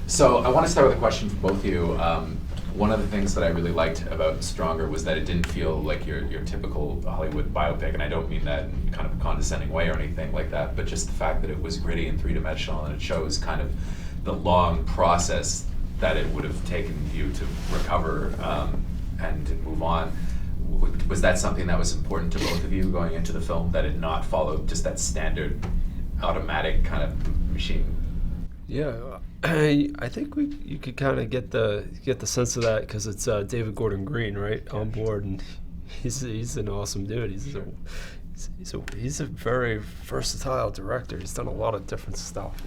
So I want to start with a question for both of you. One of the things that I really liked about Stronger was that it didn't feel like your typical Hollywood biopic, and I don't mean that in kind of a condescending way or anything like that, but just the fact that it was gritty and three-dimensional, and it shows kind of the long process that it would have taken you to recover and to move on. Was that something that was important to both of you going into the film, that it not follow just that standard automatic kind of machine? Yeah, I think you could kind of get the sense of that because it's David Gordon Green, right, on board, and he's an awesome dude. He's a very versatile director. He's done a lot of different stuff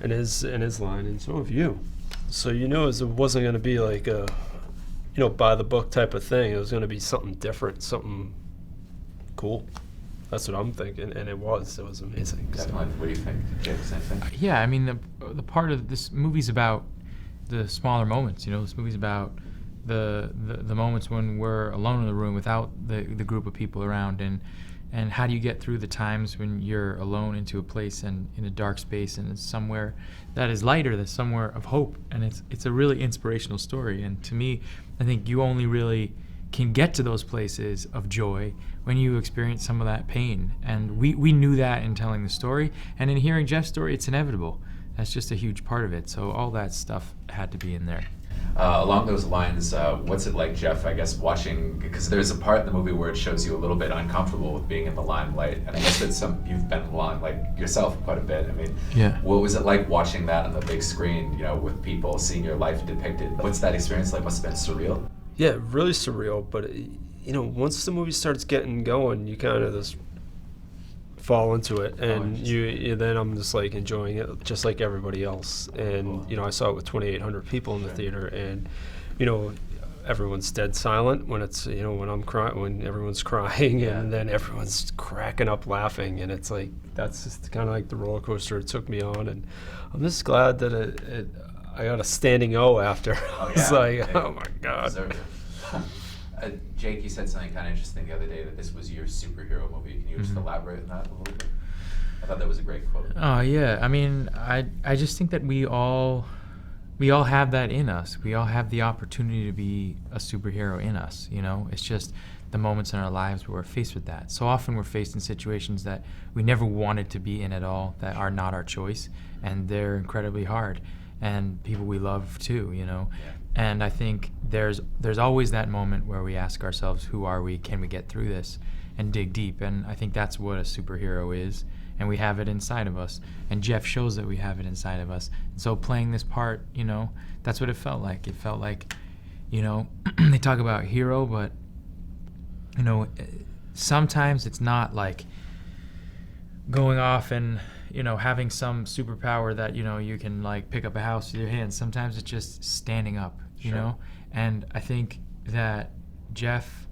in his line, and so have you. So it wasn't going to be like a by the book type of thing. It was going to be something different, something cool. That's what I'm thinking, and it was amazing. Definitely. What do you think? Jake, same thing? Yeah, I mean, the part of this movie's about the smaller moments. This movie's about the moments when we're alone in the room without the group of people around, and how do you get through the times when you're alone into a place and in a dark space, and it's somewhere that is lighter, that's somewhere of hope, and it's a really inspirational story. And to me, I think you only really can get to those places of joy when you experience some of that pain. And we knew that in telling the story, and in hearing Jeff's story, it's inevitable. That's just a huge part of it. So all that stuff had to be in there. Along those lines, what's it like, Jeff, I guess, watching, because there's a part in the movie where it shows you a little bit uncomfortable with being in the limelight, and I guess that you've been in the limelight yourself quite a bit. I mean, yeah. What was it like watching that on the big screen, with people, seeing your life depicted? What's that experience like? Must have been surreal? Yeah, really surreal, but once the movie starts getting going, you kind of just fall into it, and then I'm just like enjoying it just like everybody else. And I saw it with 2,800 people in the theater, and everyone's dead silent when it's when I'm crying, when everyone's crying, and then everyone's cracking up laughing, and it's like that's just kind of like the roller coaster it took me on. And I'm just glad that I got a standing O after. It's like, oh my God. Jake, you said something kind of interesting the other day, that this was your superhero movie. Can you just elaborate on that a little bit? I thought that was a great quote. Oh yeah, I mean, I just think that we all have that in us. We all have the opportunity to be a superhero in us. It's just the moments in our lives where we're faced with that. So often we're faced in situations that we never wanted to be in at all, that are not our choice, and they're incredibly hard. And people we love too, Yeah. And I think there's always that moment where we ask ourselves, who are we? Can we get through this? And dig deep. And I think that's what a superhero is. And we have it inside of us. And Jeff shows that we have it inside of us. And so playing this part, that's what it felt like. It felt like, they talk about hero, but, sometimes it's not like going off and having some superpower that you can like pick up a house with your hands. Sometimes it's just standing up, and I think that Jeff,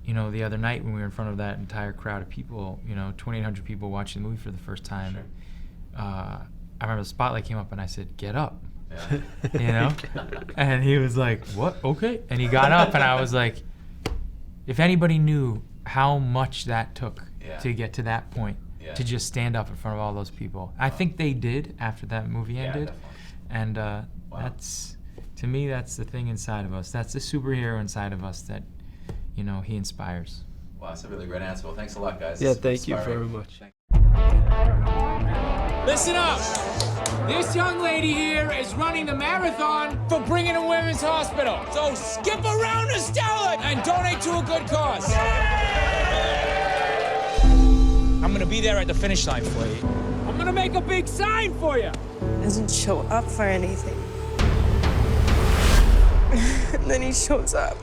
the other night when we were in front of that entire crowd of people, 2,800 people watching the movie for the first time, I remember the spotlight came up and I said, "Get up." Yeah. And he was like, "What? Okay." And he got up, and I was like, if anybody knew how much that took to get to that point, to just stand up in front of all those people. I think they did after that movie ended. Definitely. And that's, to me, that's the thing inside of us. That's the superhero inside of us that, he inspires. Wow, that's a really great answer. Well, thanks a lot, guys. Yeah, thank you very much. Listen up. This young lady here is running the marathon for Brigham and Women's Hospital. So skip around to Stella and donate to a good cause. I'm gonna be there at the finish line for you. I'm gonna make a big sign for you. Doesn't show up for anything. And then he shows up.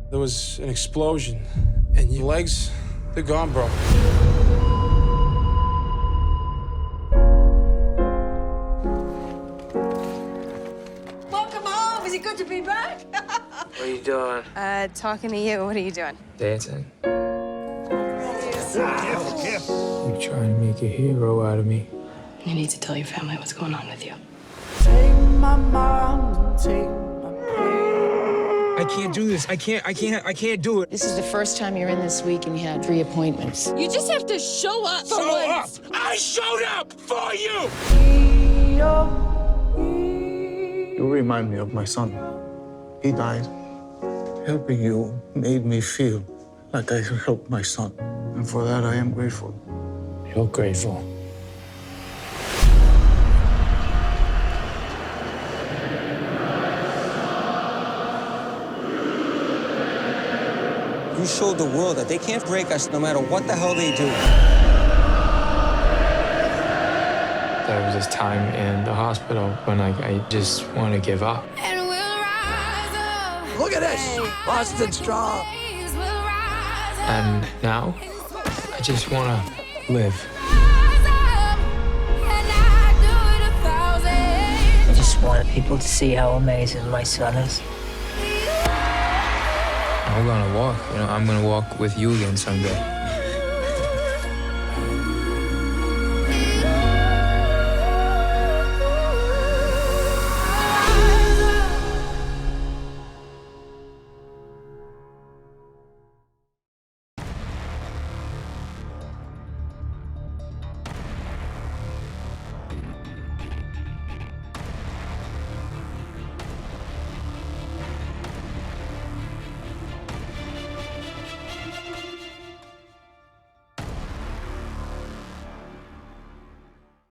There was an explosion, and your legs, they're gone, bro. Welcome home. Is it good to be back? What are you doing? Talking to you. What are you doing? Dancing. You trying to make a hero out of me. You need to tell your family what's going on with you. I can't do this. I can't do it. This is the first time you're in this week and you had 3 appointments. You just have to show up for Show up! once. I showed up for you! You remind me of my son. He died. Helping you made me feel like I helped my son. And for that, I am grateful. You're grateful. You showed the world that they can't break us no matter what the hell they do. There was this time in the hospital when I just want to give up. And we'll rise up. Look at this! Boston strong. And now, I just want to live. I just want people to see how amazing my son is. I'm gonna walk, I'm gonna walk with you again someday.